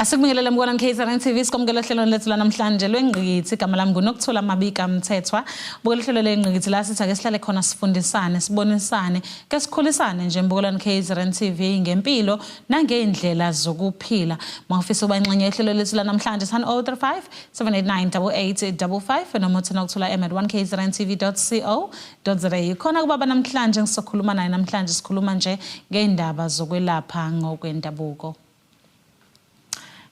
Asikubingelele mkwalana KZN TV sikomkela hlelo lethu lanamhlanje lwengqikithi igama lami nguNokuthola Mabika Mthethwa. Bukela hlelo lengqikithi la sithi ake sihlale khona sifundisane sibonisane ke sikhulisane nje mkwalana KZN TV ngempilo nangeindlela zokuphila. Mawufisa ubanxenye hlelo lethu lanamhlanje 035 7898855 noma uthina ukuthola m@1kzntv.co.za. Khona kubaba namhlanje ngisokhuluma naye namhlanje sikhuluma nje ngeindaba zokwelapha ngokwendabuko.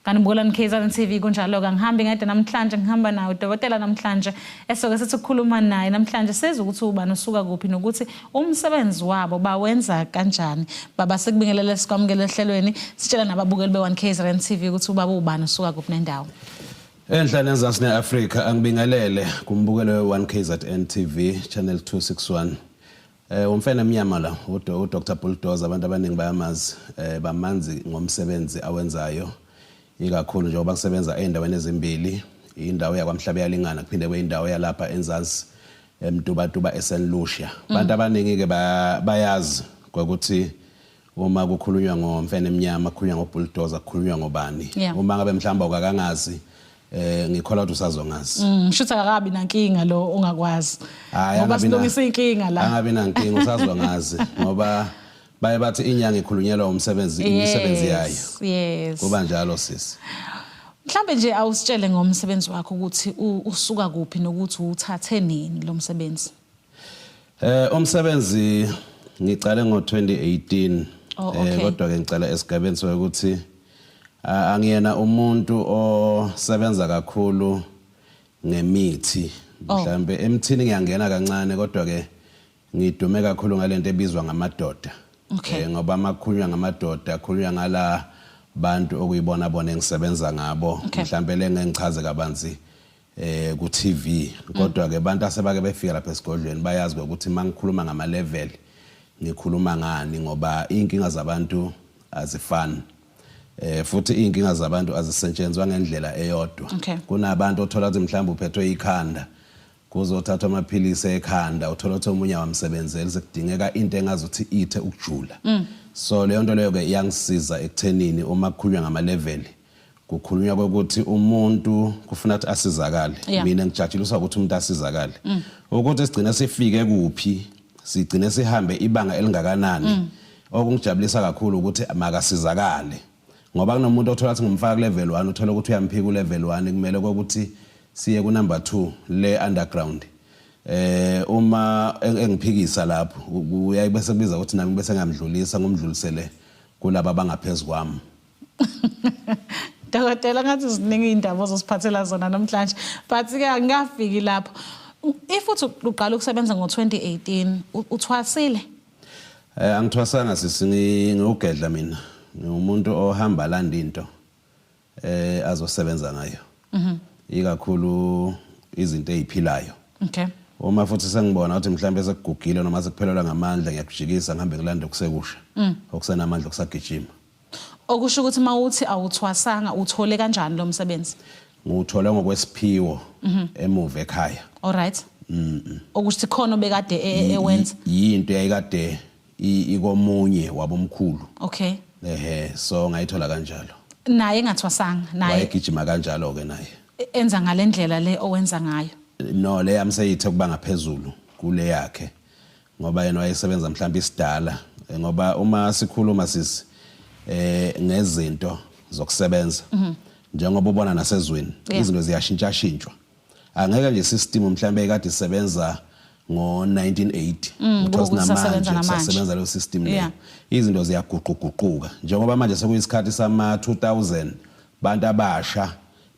Kanti mkwalana KZN TV kunjalo ngihambe ngede namhlanje ngihamba nawe udokotela namhlanje esoke sithi ukukhuluma naye namhlanje seza ukuthi ubani usuka kuphi nokuthi umsebenzi wabo bawenza kanjani. Baba sikubingelele sikwamukele ehlelweni sitshela nababukeli be1 KZN TV ukuthi ubaba ubani usuka kuphi nendawo. Enhlane enzansi neAfrika angibingelele kumbukelo we1 KZN TV channel 261. Umfana emnyama la uDr Bulldozer abantu abaningi bayamazi bamanzi ngomsebenzi awenzayo. Ikakhulu njengoba kusebenza endaweni ezimbili indawo yakwaMhlabe yalingana kuphinde kweindawo yalapha eNzansi eMtubatuba eSenlusha. Abantu abaningi ke bayazi ukuthi uma kukhulunywa ngomfana emnyama kukhulunywa ngoBulldozer kukhulunywa ngobani. Uma ngabe mhlamba ukakangazi ngikhola ukuthi usazongazi. Shutha akabi nankinga lo ungakwazi. Ngoba silungisa inkinga la. Angabi nankinga usazongazi ngoba baye bathi inyanga ikhulunyelwa umsebenzi imisebenzi yayo. Yes. Kuba njalo sisi. Mhlambe nje awusitshele ngomsebenzi wakho ukuthi usuka kuphi nokuthi uthathe nini lo msebenzi. Umsebenzi ngiqale ngo2018 kodwa ke ngicela esigabeni sokuthi angiyena umuntu osebenza kakhulu ngemithi. Mhlambe emthini ngiyangena kancane kodwa ke ngidume kakhulu ngalento ebizwa ngamadoda. Ngoba makhunywa ngamadoda khulunywa ngala bantu okuyibona bona engisebenza ngabo mhlambe lengichaze kabanzi ku TV kodwa ke abantu asebake befika lapha esigodlweni bayazi ukuthi mangikhuluma ngama level ngikhuluma ngani ngoba inkinga zabantu azifani futhi inkinga zabantu azisetshenzwa ngendlela eyodwa. Kunabantu othola ukuthi mhlawumbe uphethwe ikhanda kuzothathwa amaphilisi ekhanda uthola ukuthi omunye wamsebenzeli sekudingeka into engazuthi ithe ukujula. So leyo nto leyo ke iyangisiza ekuthenini uma kukhulunywa ngama level kukhulunywa ukuthi umuntu kufuna ukuthi asizakale. Mina ngijatshiliswa ukuthi umuntu asizakale ukuthi sigcina sifike kuphi sigcine sihambe ibanga elingakanani okungijabulisa kakhulu ukuthi makasizakale ngoba kunomuntu othola ukuthi ngumfaka level 1 uthola ukuthi uyamphika ulevel 1 kumele ukuthi siye ku number 2 le underground. Uma engiphikisa lapho uyayibese kubiza ukuthi nami bese ngamdlulisa ngomdlulisele kulabo abangaphezulu kwami. Dokotela ngathi ziningi indaba ozosiphathela zona namhlanje but ke angafiki lapho. Ifuthi uqala ukusebenza ngo2018 uthwasile? Angithwasanga ngiyogedla mina. Ngumuntu ohamba landa into azosebenza ngayo. Ikakhulu izinto eziphilayo. Uma futhi sengibona ukuthi mhlambe sekugugile noma sekuphelelwa ngamandla ngiyakujikisa ngihambe ngilanda okusekusha okusenamandla okusagijima. Okusho ukuthi mawuthi awuthwasanga uthole kanjani lo msebenzi? Nguthola ngokwesiphiwo emuva ekhaya. Alright. Ukuthi khona obekade ewenza yinto yayikade ikomunye wabomkhulu. So ngayithola kanjalo. Naye engathwasanga naye wayegijima kanjalo ke naye. Enza ngalendlela le owenza ngayo. No le yamseyithe kuba ngaphezulu kule yakhe ngoba yena wayesebenza mhlawumbe isidala ngoba uma sikhuluma sisi ngezinto zokusebenza njengoba ubona nasezweni izinto ziyashintsha shintshwa angeke nje system mhlawumbe ekade isebenza ngo1980 ukuthi namanje sisebenza lo system le izinto ziyaguquguquka njengoba manje sekuyisikhathi sama 2000 bantu abasha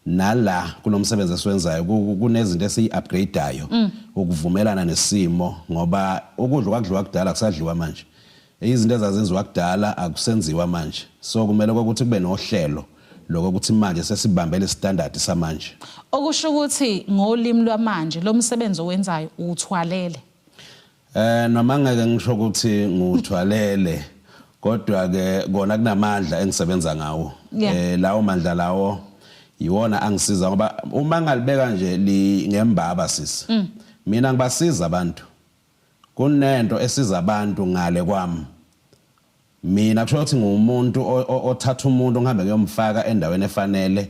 nala kunomsebenzi esiwenzayo kunezinto esiyi-upgradeayo ukuvumelana nesimo ngoba ukudla kwakudliwa kudala kusadliwa manje izinto ezazenziwa kudala akusenziwa manje so kumele ukuthi kube nohlelo lokuthi manje sesibambele standard samanje okusho ukuthi ngolimi lwamanje lo msebenzi owenzayo uthwalele noma ngeke ngisho ukuthi nguthwalele kodwa ke kona kunamandla engisebenza ngawo lawo mandla lawo yiwona angisiza ngoba uma ngalibeka nje ngembaba sisi mina ngibasiza abantu kunento esiza abantu ngale kwami mina kusho ukuthi ngumuntu othatha umuntu ngihambe kuyomfaka endaweni efanele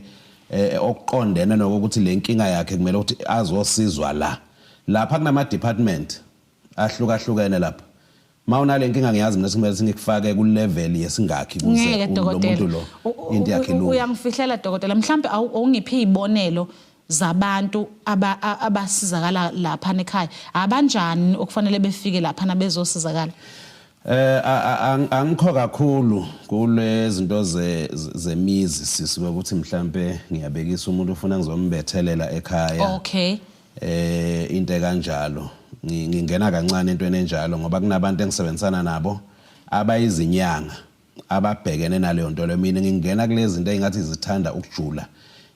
okuqondene nokuthi le nkinga yakhe kumele ukuthi azosizwa lapha kunama department ahlukahlukene lapha mawunale nkinga ngiyazi mina kumele singikufake ku level yesingakhi kuze lo muntu lo into yakhe lo uyangifihlela dokotela mhlambe awungiphi izibonelo zabantu abasizakala lapha ekhaya abanjani okufanele befike lapha nabezosizakala angikho kakhulu kulezi zinto zemizi sisuke ukuthi mhlambe ngiyabekisa umuntu ufuna ngizombethelela ekhaya okay into kanjalo ngingena kancane entweni enjalo ngoba kunabantu engisebenzisana nabo abayizinyanga ababhekene naleyo nto le mina ngingena kulezi zinto engathi zithanda ukujula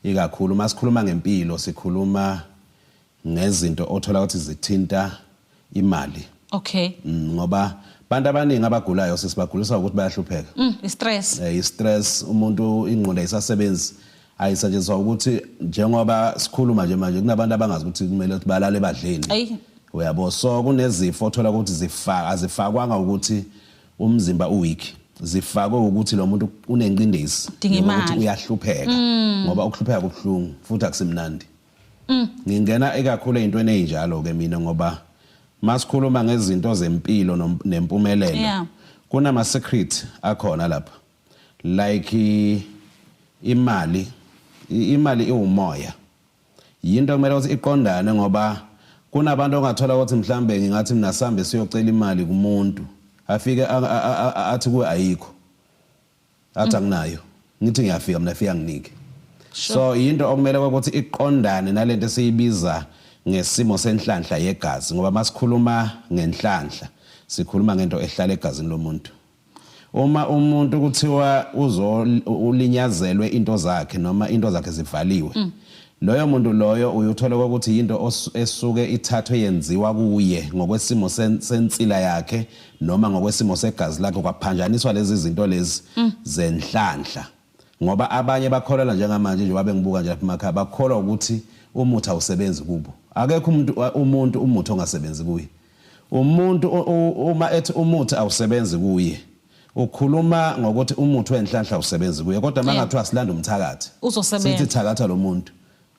ikakhulu masikhuluma ngempilo sikhuluma ngezinto othola ukuthi zithinta imali okay ngoba bantu abaningi abagulayo sisibagulisa ukuthi bayahlupheka i-stress umuntu ingqondo ayisasebenzi ayisetshenziswa ukuthi njengoba sikhuluma nje manje kunabantu abangazi ukuthi kumele ukuthi balale badleni uyabo so kunezifo othola ukuthi azifakwanga ukuthi umzimba uweak zifakwe ukuthi lo muntu unencindezi ukuthi uyahlupheka ngoba ukuhlupheka kubuhlungu futhi akusimnandi ngingena ekakhulu ezintweni ezinjalo ke mina ngoba masikhuluma ngezinto zempilo nempumelelo kunama secret akhona lapha like imali iwumoya yinto kumele ukuthi iqondane ngoba kunabantu ongathola ukuthi mhlambe ngingathi mina sambe siyocela imali kumuntu afike athi ku ayikho athi anginayo ngithi ngiyafika mina afika nginike so yinto okumele ukuthi iqondane nalento esiyibiza ngesimo senhlanhla yegazi ngoba masikhuluma ngenhlanhla sikhuluma ngento ehlala egazini lomuntu uma umuntu kuthiwa ulinyazelwe into zakhe noma into zakhe zivaliwe loyo muntu loyo uyuthola ukuthi into esuke ithathwe yenziwa kuye ngokwesimo sensila yakhe noma ngokwesimo segazi lakhe kwaphanjaniswa lezi zinto lezi zenhlanhla ngoba abanye bakholelwa njengamanje nje babe ngibuka nje lapha emakhaya bakholwa ukuthi umuthi awusebenzi kubo akekho umuntu umuthi ongasebenzi kuye umuntu uma ethi umuthi awusebenzi kuye ukhuluma ngokuthi umuthi wenhlanhla awusebenzi kuye kodwa mangathiwa silanda umthakathi uzosebenza sithi thakatha lo muntu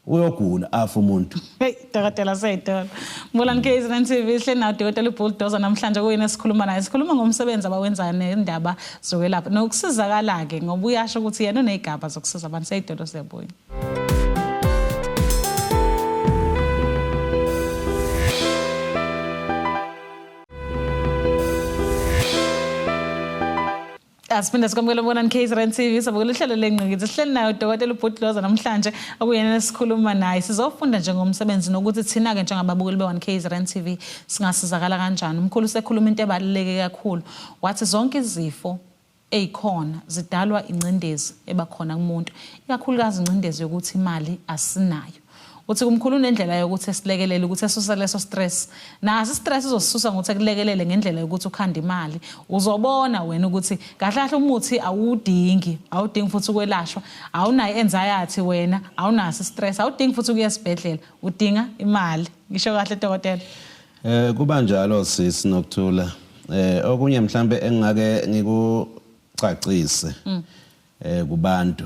uyogula afa umuntu hey dokotela sayidona Mbulani KZN TV hle na dokotela uBulldozer namhlanje kuyena sikhuluma naye sikhuluma ngomsebenzi abawenzayo nendaba zokwelapha nokusizakala ke ngoba uyasho ukuthi yena unezigaba zokusiza abantu sayidona siyabuya Asiphinda sikwamukela Mbulani KZN TV sabukela uhlelo lengqikithi sihleli nayo dokotela uBulldozer namhlanje akuyena esikhuluma naye sizofunda nje ngomsebenzi nokuthi thina ke njengababukeli be1 KZN TV singasizakala kanjani umkhulu sekhuluma into ebaluleke kakhulu wathi zonke izifo ezikhona zidalwa incindezi ebakhona kumuntu ikakhulukazi incindezi yokuthi imali asinayo uthi kumkhulu nendlela yokuthi esilekelele ukuthi esuse leso stress naso stress uzosisusa ngokuthi kulekelele ngendlela yokuthi ukhanda imali uzobona wena ukuthi kahle umuthi awudingi futhi ukwelashwa awunayo anxiety wena awunaso stress awudingi futhi ukuya esibhedlela udinga imali ngisho kahle dokotela kuba njalo sisi Nokuthula okunye mhlambe engake ngikucacise kubantu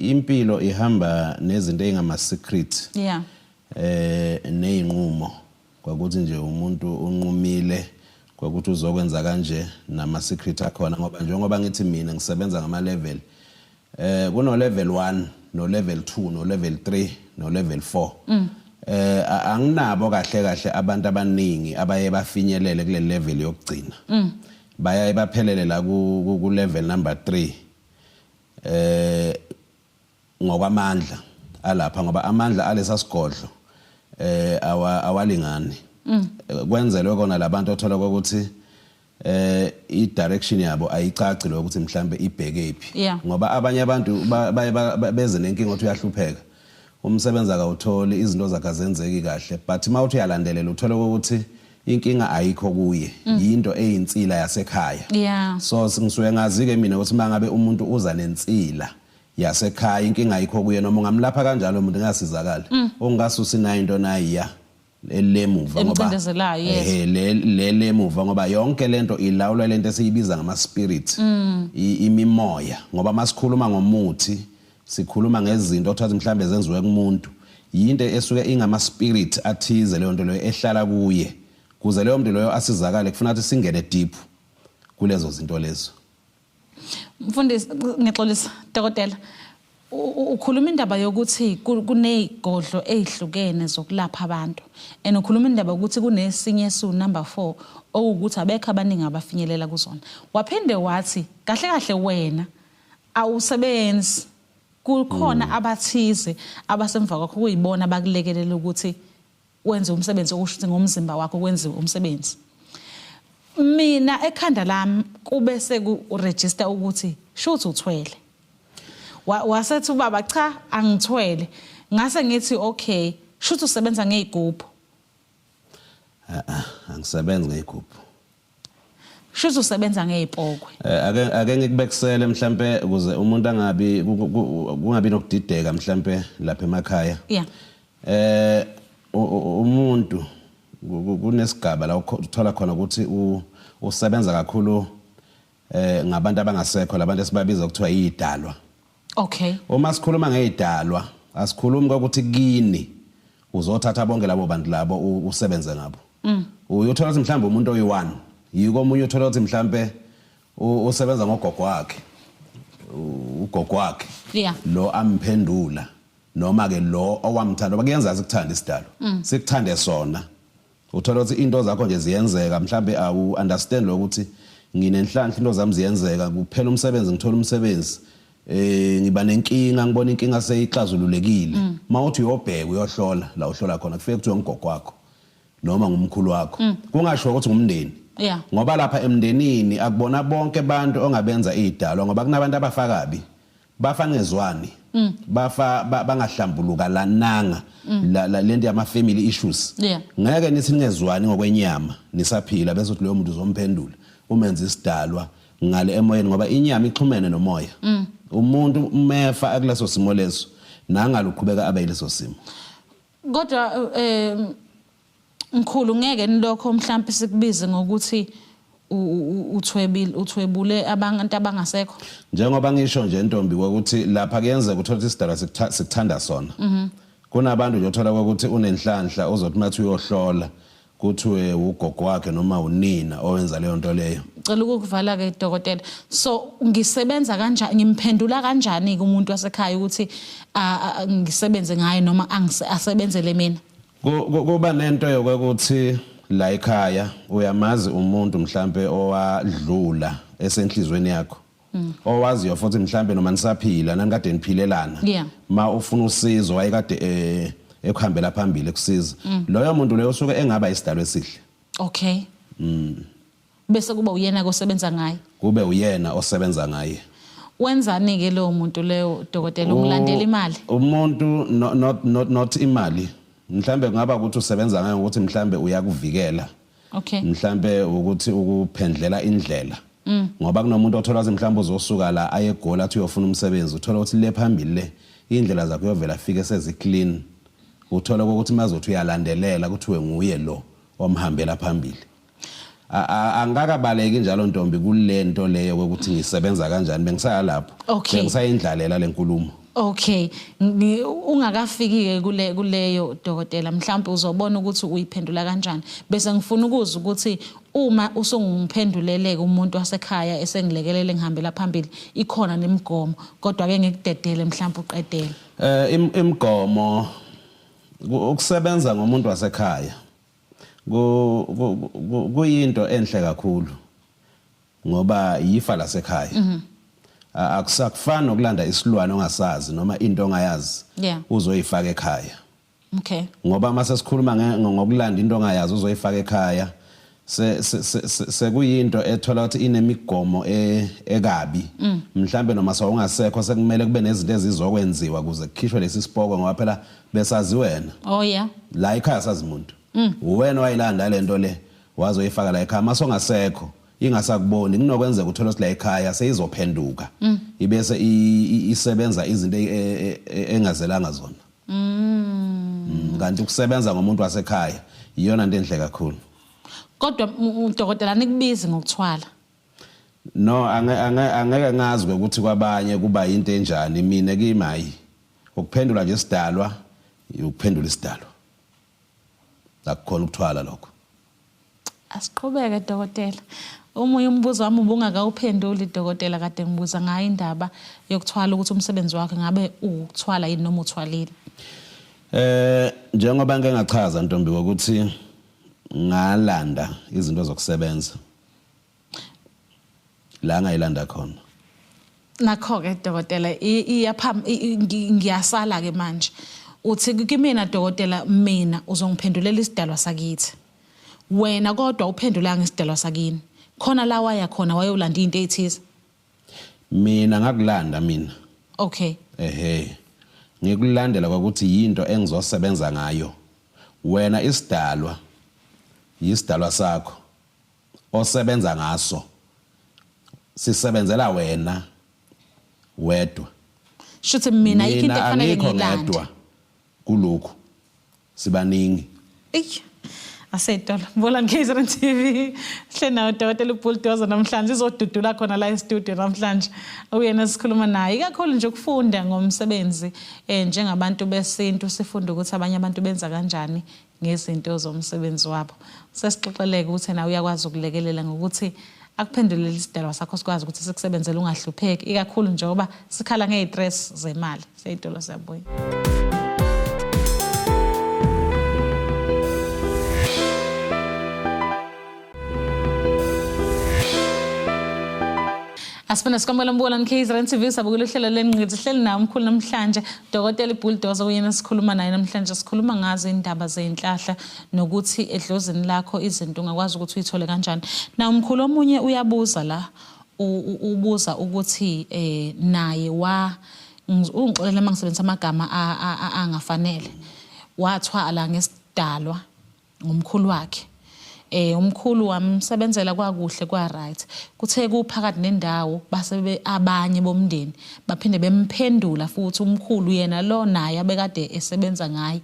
impilo ihamba nezinto ezingama secret nezinqumo kwakuthi nje umuntu unqumile kwakuthi uzokwenza kanje nama secret akhona ngoba njengoba ngithi mina ngisebenza ngama level kuno level 1 no level 2 no level 3 no level 4 anginabo kahle abantu abaningi abaye bafinyelele kule level yokugcina bayaye baphelele la ku level number 3 ngokwamandla alapha ngoba amandla alesa sigodlo awalingani kwenzelwe kona labantu othola ukuthi I direction yabo ayicaci lokuthi mhlambe ibheke ephi ngoba abanye abantu beze nenkinga ukuthi uyahlupheka umsebenzi akawutholi izinto zakhe azenzeki kahle but mawuthi uyalandelela uthola ukuthi inkinga ayikho kuye into eyinsila yasekhaya so ngisuke ngazi ke mina ukuthi mangabe umuntu uza nensila yasekhaya inkinga ayikho kuye noma ungamlapha kanjalo umuntu ngasizakala ongasusi nayo into nayiya lemuva ngoba lemuva ngoba yonke lento ilawulwa lento esiyibiza ngama spirit imimoya ngoba masikhuluma ngomuthi sikhuluma ngezinto othatha mhlambe zenziwe kumuntu yinto esuke ingama spirit athize leyo nto leyo ehlala kuye kuze leyo muntu loyo asizakale kufuna ukuthi singene deep kulezo zinto lezo. Mfundisi ngixolisa dokotela ukhuluma indaba yokuthi kunezigodlo ezihlukene zokulapha abantu and ukhuluma indaba ukuthi kunesinye su number 4 okuthi abekho abaningi abafinyelela kuzona waphinde wathi kahle kahle wena awusebenzi kukhona abathize abasemva kwakho kuyibona abakulekelela ukuthi wenze umsebenzi okusho ngomzimba wakho kwenziwe umsebenzi. Mina ekhanda lami kube sekuregister ukuthi shuthi uthwele wasethi ubaba cha angithwele ngase ngithi okay shuthi usebenza ngezigubhu angisebenzi ngezigubhu shuthi usebenza ngezipokwe ake ngikubekisele mhlambe ukuze umuntu angabi kungabi nokudideka mhlambe lapha emakhaya umuntu kunesigaba la uthola khona ukuthi usebenza kakhulu ngabantu abangasekho labantu esibabiza ukuthiwa izidalwa. Okay. Uma sikhuluma ngezidalwa asikhulumi ukuthi kini uzothatha bonke labo bantu labo usebenze ngabo. Uyothola ukuthi mhlambe umuntu oyi1 yiko omunye uthola ukuthi mhlambe usebenza ngogogo wakhe. Ugogo wakhe. Yeah. Lo amphendula noma ke lo owamthanda bakuyenza sikuthanda isidalo. Sikuthande sona. Uthola ukuthi into zakho nje ziyenzeka mhlambe awu understand lokuthi nginenhlanhla into zami ziyenzeka kuphela umsebenzi ngithola umsebenzi ngiba nenkinga ngibona inkinga seyixazululekile mawuthi uyobheka uyohlola la uhlola khona kufike kuthiwe ngogogo wakho noma ngumkhulu wakho kungasho ukuthi ngumndeni ngoba lapha emndenini akubona bonke abantu ongabenza izidalwa ngoba kunabantu abafakabi bafangezwani bangahlambuluka lananga lento yama family issues ngeke nithi ningezwani ngokwenyama nisaphila bese uthi leyo muntu uzomphendula umenza isidalwa ngale emoyeni ngoba inyama ixhumene nomoya umuntu umefa akuleso simo leso nangalo uqhubeka abe yileso simo kodwa mkhulu ngeke nilokho mhlawumbe sikubize ngokuthi uthwebule abantu abangasekho njengoba ngisho nje intombi ukuthi lapha kuyenzeka uthola ukuthi isidalwa sikuthanda sona kunabantu nje uthola ukuthi unenhlanhla ozothi mathi uyohlola kuthiwe ugogo wakhe noma unina owenza leyo nto leyo. Cela ukukuvala ke dokotela so ngisebenza kanjani ngimphendula kanjani kumuntu wasekhaya ukuthi ngisebenze ngaye noma asebenzele mina kuba nento yokuthi la ekhaya uyamazi umuntu mhlambe owadlula esenhlizweni yakho owaziyo futhi mhlambe noma nisaphila nanikade niphilelana ma ufuna usizo wayekade ekuhambela phambili kusiza loyo muntu leyo usuke engaba isidalo esihle. Okay. Bese kuba uyena osebenza ngaye. Kube uyena osebenza ngaye. Wenzani ke lo muntu leyo dokotela umlandela imali? Umuntu not imali. Mhlambe kungaba ukuthi usebenza ngayo ukuthi mhlambe uyakuvikela. Okay. Mhlambe ukuthi ukuphendlela indlela. Ngoba kunomuntu othola ukuthi mhlambe uzosuka la aye eGoli athi uyofuna umsebenzi uthola ukuthi le phambili le indlela zakho yovela afike seziclean. Uthola ukuthi mazothi uyalandelela ukuthi nguye lo omhambela phambili. Angakabaleki njalo ntombi kulento leyo ukuthi ngisebenza kanjani bengisaya lapho bengisayindlalela lenkulumo. Okay ungakafiki ke kuleyo dokotela mhlawumbe uzobona ukuthi uyiphendula kanjani bese ngifuna ukuzwa ukuthi uma usungimphenduleleke umuntu wasekhaya esengilekelele ngihambela phambili ikhona nemigomo kodwa ke ngikudedele mhlawumbe uqedele. Imigomo ukusebenza ngomuntu wasekhaya kuyinto enhle kakhulu ngoba yifa lasekhaya akusakufani nokulanda isilwane ongasazi noma into ongayazi uzoyifaka ekhaya. Okay. Ngoba mase sikhuluma ngokulanda into ongayazi uzoyifaka ekhaya sekuyinto ethola ukuthi inemigomo ekabi mhlambe noma sawungasekho sekumele kube nezinto ezizokwenziwa kuze kukhishwe lesi sipoko ngoba phela besazi wena. Oh yeah. La ekhaya sazi umuntu uwena wayilanda lento le wazoyifaka la ekhaya masongasekho ingasakuboni kunokwenzeka uthola ukuthi la ekhaya seyizophenduka ibese isebenza izinto engazelanga zona. kanti ukusebenza ngomuntu wasekhaya iyona into enhle kakhulu. Kodwa udokotela nikubizi ngokuthwala. No, angeke ngazwe ukuthi kwabanye kuba into enjani. Mina kimayi ukuphendula nje isidalwa ukuphendula isidalwa. Akukhona ukuthwala lokho. Asiqhubeke dokotela. Omunye umbuzo wami ubungakawuphenduli dokotela kade ngibuza ngayo indaba yokuthwala ukuthi umsebenzi wakhe ngabe ukuthwala yini noma uthwalile. Njengoba ngeke ngachaza Ntombi ukuthi ngalanda izinto zokusebenza la ngayilanda khona. Nakho ke dokotela ngiyasala ke manje. Uthi kimina dokotela mina uzongiphendulela isidalwa sakithi. Wena kodwa uphendula ngesidalwa sakini. Khona la waya khona wayolanda into ezithize. Mina ngakulanda mina. Okay. Ngikulandela ukuthi yinto engizosebenza ngayo. Wena isidalwa yisidalwa sakho osebenza ngaso. Sisebenzela wena wedwa. Shuthi mina ikinto efanele ngilanda kuloko sibaningi. Asethola Mbulani KZN TV hlena udokotela uBulldozer namhlanje izodudula khona la e-studio namhlanje uyena sikhuluma naye ikakhulu nje ukufunda ngomsebenzi njengabantu besintu sifunda ukuthi abanye abantu benza kanjani ngezinto zomsebenzi wabo. Sesixoxeleke ukuthi na uyakwazi ukulekelela ngokuthi akuphendulele isidalwa sakho sikwazi ukuthi sikusebenzele ungahlupheki ikakhulu njengoba sikhala ngezistress zemali. Seyitolo siyabuya. Asifuna sikwamukela Mbulani KZN TV sabukela uhlelo lenqgithi hleli nawo omkhulu namhlanje Dr. Bulldozer uyena sikhuluma naye namhlanje sikhuluma ngazo indaba zeinhlahla nokuthi edlozini lakho izinto ungakwazi ukuthi uyithole kanjani. Na umkhulu omunye uyabuza la ubuza ukuthi naye ungixolela mangisebenzisa amagama angafanele wathwala ngesidalwa ngomkhulu wakhe. Umkhulu wamsebenzela kwakuhle kwa right kuthe kuphakathi nendawo base abanye bomndeni baphinde bemphendula futhi umkhulu yena lo naye abekade esebenza ngaye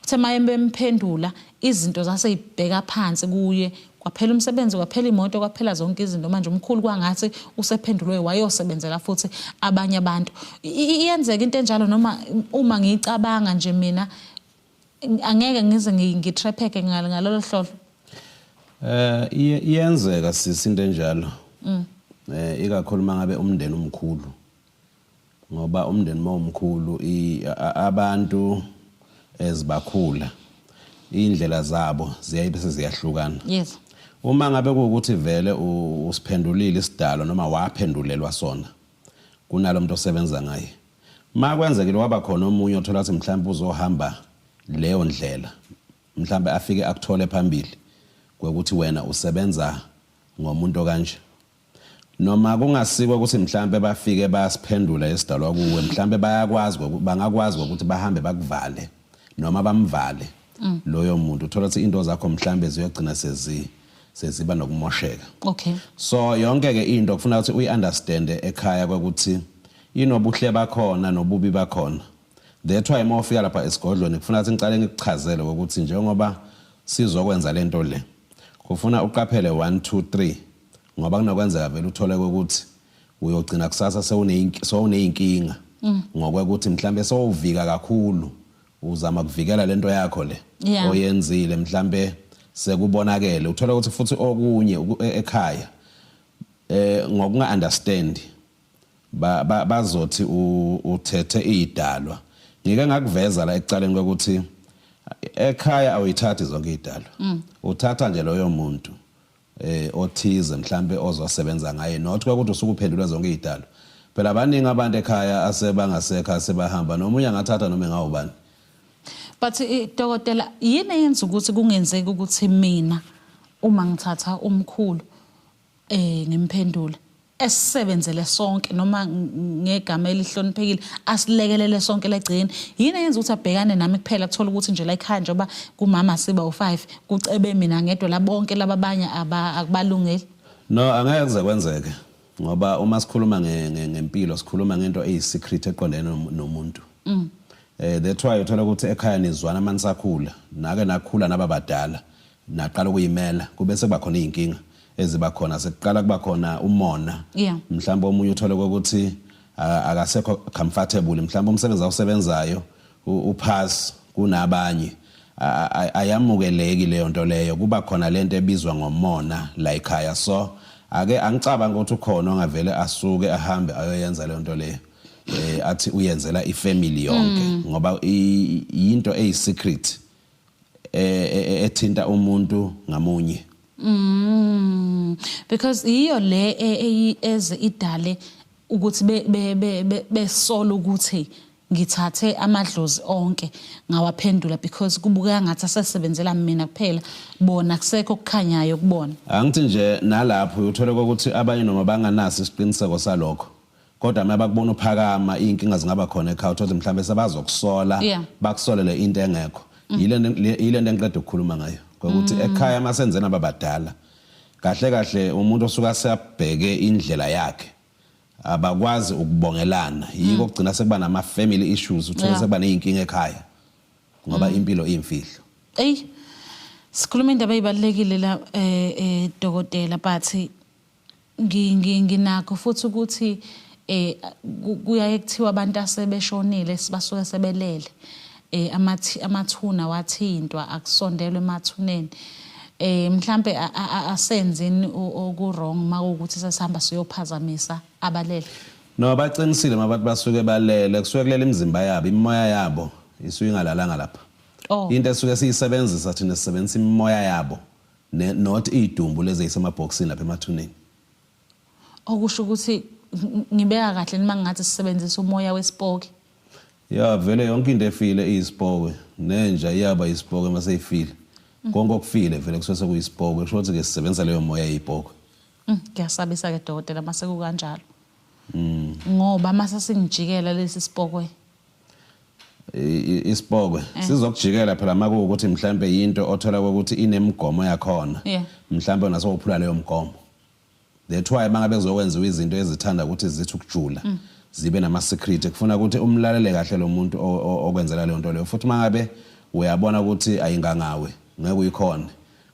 uthe maye bemphendula izinto zaseyibheka phansi kuye kwaphela umsebenzi kwaphela imoto kwaphela zonke izinto manje umkhulu kwangathi usephendulwe wayosebenzela futhi abanye abantu iyenzeka into enjalo noma uma ngicabanga nje mina angeke ngize ngitrapheke ngalolo hlobo. Iyenzeka sisinto enjalo. Ikakhulu mangabe umndeni omkhulu. Ngoba umndeni mawumkhulu abantu ezibakhula indlela zabo ziyayibese ziyahlukana. Yes. Uma ngabe kuukuthi vele usiphendulile isidalo noma waphendulelwa sona kunalo umuntu osebenza ngaye. Makwenzekile waba khona omunye othola ukuthi mhlawumbe uzohamba leyo ndlela. Mhlawumbe afike akuthole phambili. Ukuthi wena usebenza ngomuntu kanje noma kungasikwa ukuthi mhlambe bafike basiphendula esidalwa kuwe mhlambe bangakwazi ukuthi bahambe bakuvale noma bamvale loyo muntu uthola ukuthi into zakho mhlambe ziyogcina seziba nokumosheka. Okay. So yonke ke into kufanele ukuthi uyiunderstand ekhaya ukuthi inobuhle bakhona nobubi bakhona. That's why uma ufika lapha esigodlweni kufanele ukuthi ngicale ngikuchazele ukuthi njengoba sizokwenza lento le kufuna uqaphele 1 2 3 ngoba kunokwenzeka vele uthole ukuthi uyogcina kusasa sewuneyinkinga ngokwekuthi mhlambe sewuvika kakhulu uzama kuvikela lento yakho le oyenzile mhlambe sekubonakele uthole ukuthi futhi okunye ekhaya ngokunga understand bazothi uthethe idalwa ngike ngakuveza la ekucaleni ukuthi ekhaya awuyithathi zonke idalwa uthatha nje loyo muntu othize mhlambe ozosebenza ngaye not ukuthi usukuphendula zonke idalwa phela abaningi abantu ekhaya asebangasekha sebahamba nomunye angathatha noma engawubani. But dokotela yini eyenza ukuthi kungenzeki ukuthi mina uma ngithatha umkhulu ngimphendula esebenzele sonke noma ngegama elihloniphekile asilekelele sonke legcini yini eyenza ukuthi abhekane nami kuphela kuthola ukuthi nje la ekhaya njoba kumama siba u5 kucebe mina ngedwa la bonke lababanye akubalungeli? No, angeke kuze kwenzeke ngoba uma sikhuluma ngempilo sikhuluma ngento eyisecret eqondene nomuntu. That's why uthola ukuthi ekhaya nizwana manisakhula nake nakhula nababadala naqala ukuyimela kube sekuba khona izinkinga eziba khona sekuqala kuba khona umona mhlawumbe omunye uthola ukuthi akasekho comfortable mhlawumbe umsebenzi awusebenzayo uphasi kunabanye ayamukeleki leyo nto leyo kuba khona lento ebizwa ngomona la ekhaya so ake angicabanga ukuthi ukhona ongavele asuke ahambe ayoyenza leyo nto leyo athi uyenzela ifamily yonke ngoba into eyisecret ethinta umuntu ngamunye because iyo le eze idale ukuthi besola ukuthi ngithathe amadlozi onke ngawaphendula because kubuka ngathi asesebenzela mina kuphela bona kusekho okukhanyayo kubona angithi nje nalapho uthola ukuthi abanye noma banganaso isiqiniseko salokho kodwa mabakubona uphakama inkinga zingaba khona ekhaya uthola mhlambe sebazokusola bakusolele into engekho yile nto engiqeda ukukhuluma ngayo ukuthi ekhaya masenzena babadala kahle kahle umuntu osuka sebheke indlela yakhe abakwazi ukubongelana yiko ukugcina sekuba nama family issues uthola sekuba nezinkinga ekhaya ngoba impilo iyimfihlo sikhuluma indaba ezibalekile la dokotela but nginakho futhi ukuthi kuyaye kuthiwa abantu asebeshonile sibasuke sebelele amathuna wathintwa akusondelwe emathuneni mhlambe asenzini okurong makuthi sesihamba siyophazamisa abalele no baqinisile mabathi basuke balele kusuke kulele imizimba yabo imoya yabo isuke ingalalanga lapha into esuke siyisebenzisa thina sisebenzisa imoya yabo not idumbu lezi ezisemabhoxini lapha emathuneni okusho ukuthi ngibeka kahle nima ngathi sisebenzisa umoya wesipoke vele yonke into efile iyisipoke nenja iyaba isipoke mase ifile konke okufile vele kusuke kuyisipoke kusho ukuthi ke sisebenza leyo moya eyipoke ngiyasabisa ke dokotela mase kukanjalo ngoba mase singijikela lesi sipokwe isipokwe sizokujikela phela makuukuthi mhlambe into othola ukuthi inemigomo yakhona mhlambe naso uphula leyo mgomo that's why mangabe kuzokwenziwa izinto ezithanda ukuthi zithi ukujula zibe nama secret kufuna ukuthi umlalele kahle lo muntu okwenzela leyo nto leyo futhi mangabe uyabona ukuthi ayingangawe ngeke uyikhona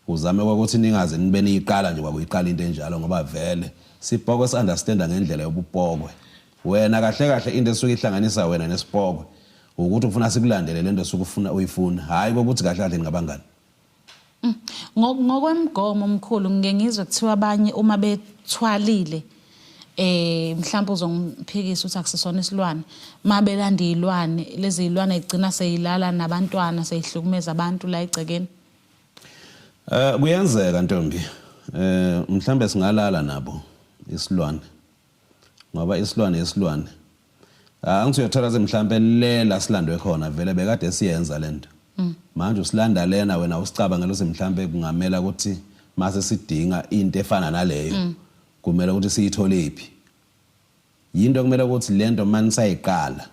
uzame ukuthi ningaze nibe niyiqala nje kwakuyiqala into enjalo ngoba vele sipokwe si-understanda ngendlela yobupokwe wena kahle kahle into esuke ihlanganisa wena nesipokwe ukuthi ufuna sikulandele lento esuke ufuna uyifuna hayi ukuthi kahle kahle ngabangani ngokwemgomo omkhulu ngeke ngizwe kuthiwa abanye uma bethwalile mhlawumbe uzongiphikisa ukuthi akusisona isilwane mabelanda izilwane lezi izilwane igcina seyilala nabantwana seyihlukumeza abantu la egcekeni kuyenzeka ntombi mhlambe singalala nabo isilwane ngoba isilwane angithi uyothola mhlambe lela silandwe khona vele bekade siyenza lento manje usilanda lena wena usicabangela ukuthi mhlambe kungamela ukuthi mase sidinga into efana naleyo kumele ukuthi siyithole iphi yinto kumele ukuthi lento manje sayiqala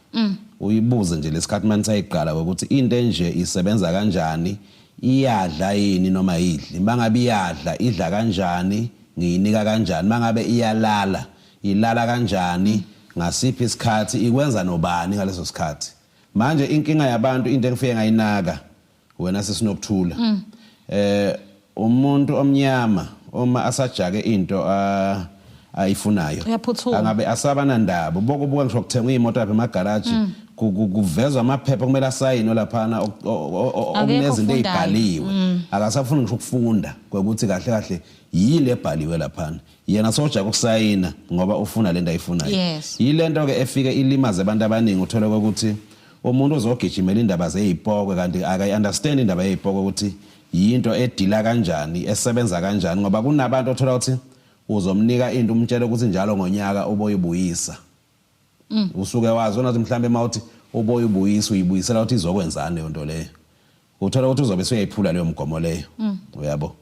uyibuze nje lesikhathi manje sayiqala ukuthi into enje isebenza kanjani iyadla yini noma yidli mangabe iyadla idla kanjani ngiyinika kanjani mangabe iyalala ilala kanjani ngasiphi isikhathi ikwenza nobani ngaleso sikhathi manje inkinga yabantu into engifike ngayinaka wena sesinokuthula umuntu omnyama uma asajake into ayifunayo angabe asabana ndaba bokubuka ngisho kuthenga imoto lapha emagaraji kuvezwa amaphepha kumele asayine laphana okunezinto ezibhaliwe akasafuni ngisho ukufunda ukuthi kahle kahle yile ebhaliwe laphana yena soja ukusayina ngoba ufuna lento ayifunayo yilento ke efike ilimaze abantu abaningi uthola ukuthi umuntu uzogijimela indaba zezipokwe kanti akayi-understand indaba yezipokwe ukuthi yinto edila kanjani esebenza kanjani ngoba kunabantu othola ukuthi uzomnika into umtshela ukuthi njalo ngonyaka uboyibuyisa usuke wazi ukuthi mhlambe mawuthi uboyibuyisa uyibuyisela ukuthi izokwenzani leyo nto leyo uthola ukuthi uzobe seyayiphula leyo mgomo leyo uyabo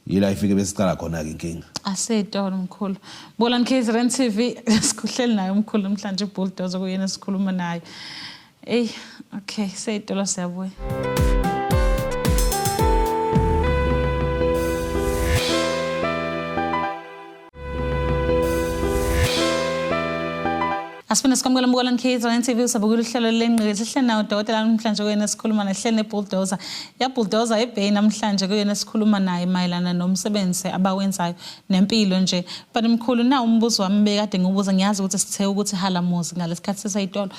yila ifike besicala khona ke inkinga asedolo mkhulu Bolani KZN TV sikhuhleli naye umkhulu namhlanje uBulldozer kuyena sikhuluma naye okay sedolo siyabuya Asifuna sikwamukela Mbukela Nkhiza NTV usabukela uhlelo lengqikithi sihleli nawo udokotela namhlanje kuyena sikhuluma naye sihleli nebulldozer. Ya bulldozer eBay namhlanje kuyena sikhuluma naye mayelana nomsebenzi abawenzayo nempilo nje. But mkhulu na umbuzo wami bekade ngibuza ngiyazi ukuthi sithe ukuthi halamuzi ngalesikhathi sesayitolo.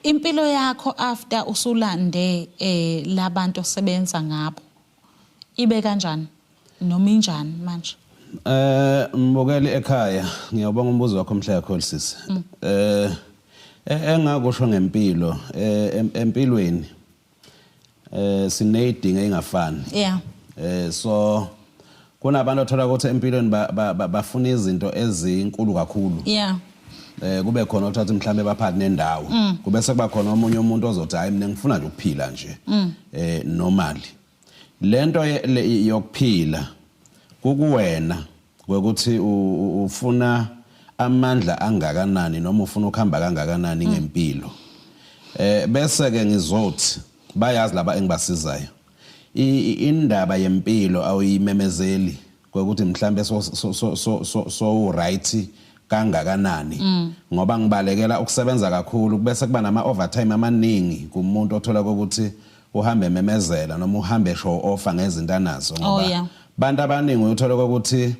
Impilo yakho after usulande labantu osebenza ngabo ibe kanjani noma injani manje? Mbukeli ekhaya ngiyabonga umbuzo wakho omhle kakhulu sisi. Engakusho ngempilo empilweni sinedinga engafani. Yeah. So kunabantu othola ukuthi empilweni bafuna izinto ezinkulu kakhulu. Yeah. Kube khona othatha mhlambe baphathi nendawo. Kube sekuba khona omunye umuntu ozothi hayi mina ngifuna nje ukuphila nje. Normally. Lento yokuphila kukuwena ukuthi ufuna amandla angakanani noma ufuna ukuhamba kangakanani ngempilo. Bese ke ngizothi bayazi laba engibasizayo. Indaba yempilo awuyimemezeli ukuthi mhlambe so right kangakanani ngoba ngibalekela ukusebenza kakhulu bese kuba nama overtime amaningi kumuntu othola ukuthi uhambe memezela noma uhambe show offer ngezinto anazo ngoba bantu abaningi uyothola ukuthi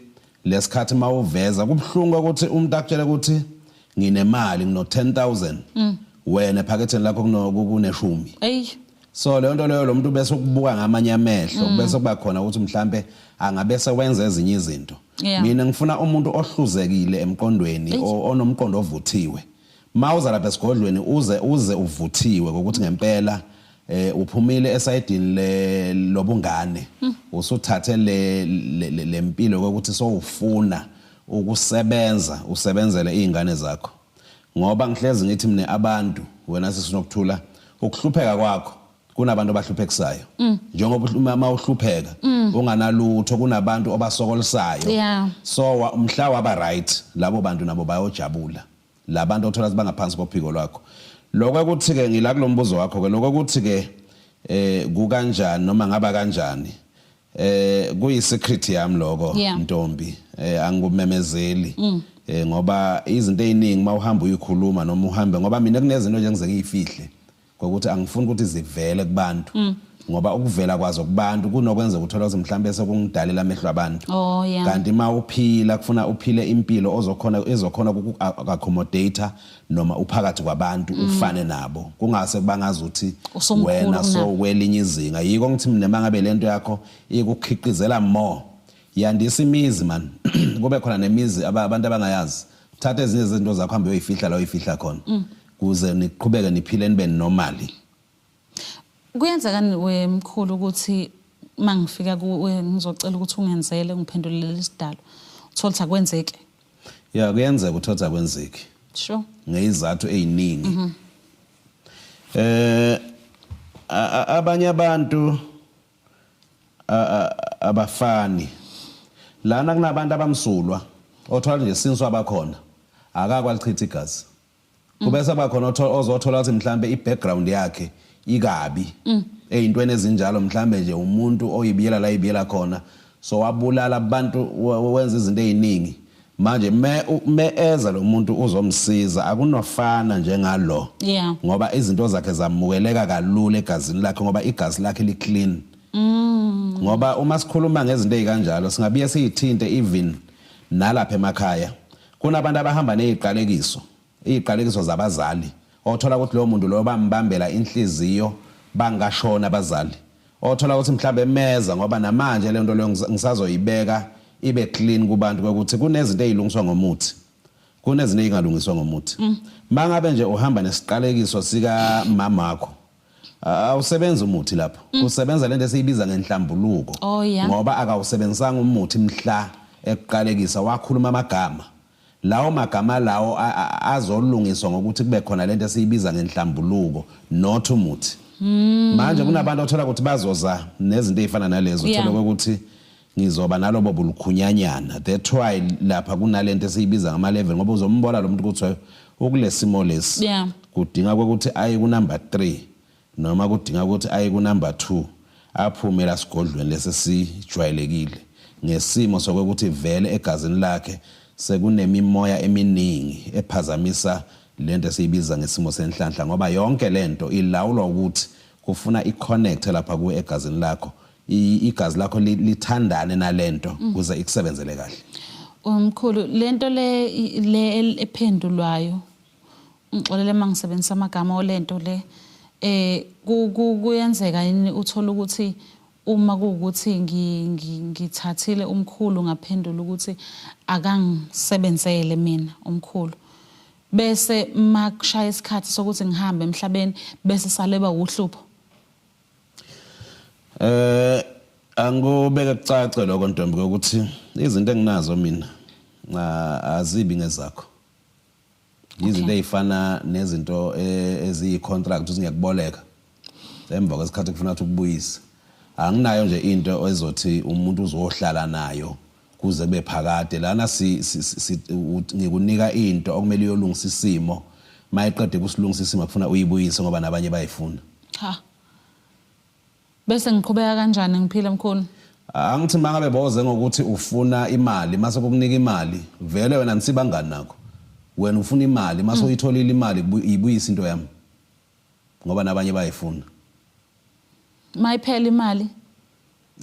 lesikhathi mawuveza kubhlungu ukuthi umuntu akutshela ukuthi nginemali ngino 10,000 wena ephaketheni lakho kuneshumi. So le nto leyo lo muntu bese ukubuka ngamanye amehlo bese kuba khona ukuthi mhlambe angabe sewenza ezinye izinto. Mina ngifuna umuntu ohluzekile emqondweni onomqondo ovuthiwe. Mawuza lapha esigodlweni uze uvuthiwe ukuthi ngempela uphumile esayidini lobungane usuthathe lempilo ukuthi sowufuna ukusebenza usebenzele izingane zakho ngoba ngihlezi ngithi mina abantu wena sisinokuthula ukuhlupheka kwakho kunabantu abahlupheksayo njengoba uma uhlupheka unganalutho kunabantu obasokolisayo so umhla waba right labo bantu nabo bayojabula labantu othola bangaphansi kophiko lwakho. Lokho ukuthi ke ngila kulombuzo wakho ke lokho ukuthi ke kukanjani noma ngaba kanjani kuyi secret yami lokho Ntombi angumemezeli ngoba izinto eziningi mawuhamba uyikhuluma noma uhambe ngoba mina kunezinto nje ngizeyifihle ukuthi angifuni ukuthi zivele kubantu ngoba ukuvela kwazo kubantu kunokwenza ukuthola ukuthi mhlambe sekungidalela amehlo abantu kanti mawuphila kufuna uphile impilo ezokhona uku-accommodate noma uphakathi kwabantu ufane nabo kungase kubangaza ukuthi wena so kwelinye izinga yiko ngithi mina mangabe lento yakho ikukhiqizela more yandisa imizi man kube khona nemizi abantu abangayazi thatha ezinye izinto zakho hambe uyifihla la uyifihla khona kuze niqhubeke niphile nibe normally. Kuyenzeka wemkhulu ukuthi mangifika kuwe ngizocela ukuthi ungenzele ngiphendulele lesidalo uthola ukuthi akwenzeke. Yeah kuyenzeka uthola akwenzeke. Sure. Ngezizathu eziningi. Abanye abantu abafani lana kunabantu abamsulwa othola nje sinso abakhona akakwalichitha igazi. Kube sebakhona ozothola ukuthi mhlambe ibackground yakhe ikabi ezintweni ezinjalo mhlambe nje umuntu oyibiyela la ibiyela khona so wabulala abantu wenza izinto eziningi manje me eza lo muntu uzomsiza akunofana njengalo ngoba izinto zakhe zamukeleka kalula egazini lakhe ngoba igazi lakhe li clean ngoba uma sikhuluma ngezinto ezikanjalo singabiye siyithinte even nalapha emakhaya kunabantu abahamba neziqalekiso zabazali othola ukuthi lo muntu lo bambambela inhliziyo bangashona abazali othola ukuthi mhlambe emeza ngoba namanje le nto leyo ngisazoyibeka ibe clean kubantu ukuthi kunezinto ezilungiswa ngomuthi kunezinto ezingalungiswa ngomuthi mangabe nje uhamba nesiqalekiso sika mamakho awusebenzi umuthi lapho usebenza lento esiyibiza ngenhlambuluko ngoba akawusebenzisanga umuthi mhla eqalekisa wakhuluma amagama lawo magama lawo azolungiswa ngokuthi kube khona lento esiyibiza ngenhlambuluko not umuthi manje kunabantu othola ukuthi bazoza nezinto ezifana nalezo uthola ukuthi ngizoba nalobo bulukhunyanyana that's why lapha kunalento esiyibiza ngama level ngoba uzombona lo muntu ukuthi ukulesimo lesi kudinga ukuthi aye ku number 3 noma kudinga ukuthi aye ku number 2 aphume la sigodlweni lesijwayelekile ngesimo sokuthi vele egazini lakhe sekunemimoya eminingi ephazamisa lento esiyibiza ngesimo senhlanhla ngoba yonke lento ilawulwa ukuthi kufuna i-connect lapha ku egazini lakho igazi lakho lithandane nalento ukuze ikusebenzele kahle. Umkhulu lento le ephendulwayo ngixolele mangisebenzisa amagama olento le kuyenzeka yini uthola ukuthi uma kuukuthi ngithathile umkhulu ngaphendula ukuthi akangisebenzele mina umkhulu bese makushaya isikhathi sokuthi ngihambe emhlabeni bese saleba uhlupho. Angubeke kucace lokho Ntombi ukuthi izinto enginazo mina azibi ngezakho. Izinto ezifana nezinto eziyi-contract uzingakuboleka emva kwesikhathi kufuna ukuthi ukubuyise. Anginayo nje into ezothi umuntu uzohlala nayo kuze kube phakade lana ngikunika into okumele uyolungisa isimo mayiqede kusilungisa isimo kufuna uyibuyise ngoba nabanye bayifuna. Ha. Bese ngiqhubeka kanjani ngiphila mkhulu? Angithi mangabe boze ngokuthi ufuna imali mase kukunika imali vele wena nisibangani nakho. Wena ufuna imali mase uyitholile imali ibuyisa into yami ngoba nabanye bayifuna. Mayiphela imali?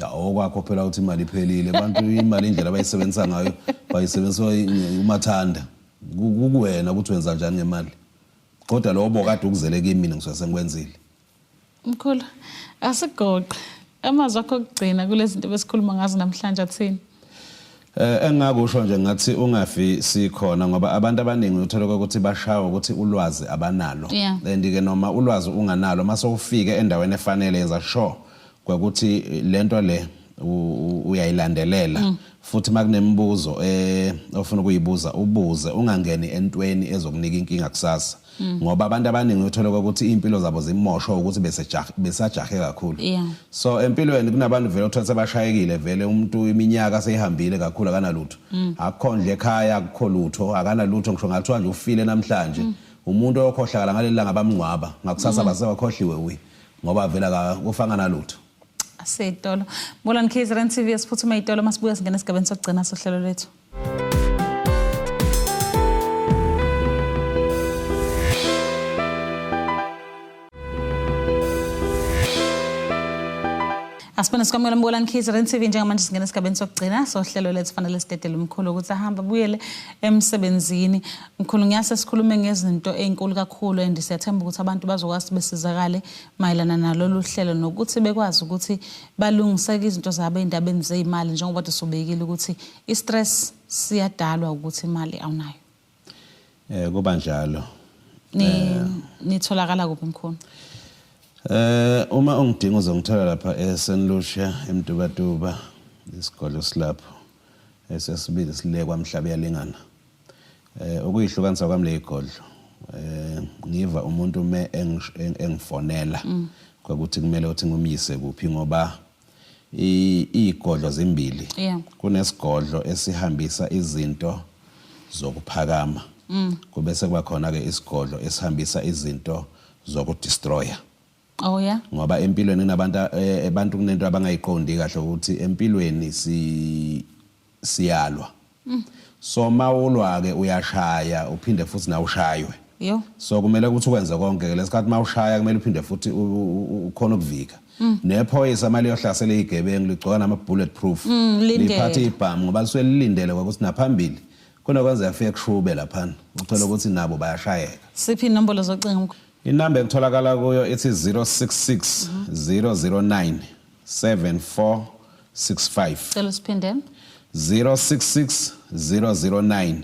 Okwakho phela uthi imali iphelile abantu imali indlela abayisebenzisa ngayo bayisebenzisa umathanda kuwena ukuthi wenza kanjani ngemali kodwa lobo kade ukuzele kimi mina ngisase ngikwenzile. Mkhulu asigoqe amazwi akho okugcina kulezi zinto besikhuluma ngazo namhlanje athini? Engakusho nje ngathi ungafi sikhona ngoba abantu abaningi uthola ukuthi bashawa ukuthi ulwazi abanalo and ke noma ulwazi unganalo mase ufike endaweni efanele yenza sure ukuthi lento le uyayilandelela futhi makunemibuzo ofuna ukuyibuza ubuze ungangeni entweni ezokunika inkinga kusasa ngoba abantu abaningi uthola ukuthi impilo zabo zimoshwa ukuthi besajahe kakhulu. So empilweni kunabantu vele uthola sebashayekile vele umuntu iminyaka seyihambile kakhulu akanalutho akukho nje ekhaya akukho lutho akanalutho ngisho ngathiwa nje ufile namhlanje umuntu oyokhohlakala ngaleli langa bamngcwaba ngakusasa basebakhohliwe uyi ngoba vela kufanga nalutho. Asitolo. Mbulani KZN TV siphuthume itolo masibuya singena esigabeni sokugcina sohlelo lethu. Asibona sikwamukela Mbulani KZN TV njengamanje singena esigabeni sokugcina sohlelo lethu fanele sitetele umkhulu ukuthi ahamba buyele emsebenzini. Mkhulu ngiyase sikhulume ngezinto ezinkulu kakhulu and siyathemba ukuthi abantu bazokwazi besizakale mayelana nalolu hlelo nokuthi bekwazi ukuthi balungiseke izinto zabo endabeni zeimali njengoba sobekile ukuthi istress siyadalwa ukuthi imali awunayo. Kuba njalo. Nitholakala kuphi mkhulu? Uma ungidinga uzongithola lapha eSt Lucia eMdubatuba isikole silapho esesibili silekwa Mhlabe yalingana ukuyihlukanisa kwami le igodlo ngiva umuntu me engifonela ukuthi kumele uthi ngumyise kuphi ngoba igodlo zimbili kunesigodlo esihambisa izinto zokuphakama kube sekuba khona ke isigodlo esihambisa izinto zokudestroya. Oh yeah. Ngoba empilweni abantu kunento abangayiqondi kahle ukuthi empilweni siyalwa. So mawulwa ke uyashaya uphinde futhi na ushaywe. So kumele ukuthi ukwenze konke lesikhathi mawushaya kumele uphinde futhi ukhona ukuvika. Nephoyisa mali yohlasela igebengu ligcoka nama bulletproof. Liphathe ibhamu ngoba lisuke lilindele ukuthi naphambili khona kwenza afike kushube lapha uthola ukuthi nabo bayashayeka. Siphi inombolo zocinga? Inamba engitholakala kuyo ethi 066 009 7465. Cela siphinde. 066 009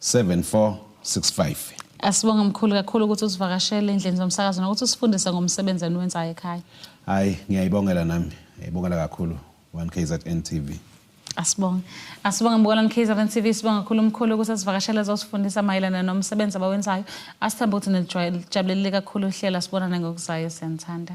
7465. Asibonga mkhulu kakhulu ukuthi usivakashele endlini zomsakazo nokuthi usifundise ngomsebenzi eniwenzayo ekhaya. Hayi ngiyayibongela nami. Ngiyayibongela kakhulu 1KZN TV. Asibonga Mbulani KZN TV sibonga kakhulu umkhulu ukuthi asivakashele azosifundisa mayelana nomsebenzi abawenzayo. Asithemba ukuthi nijabulele kakhulu uhlela sibonana ngokuzayo siyanthanda.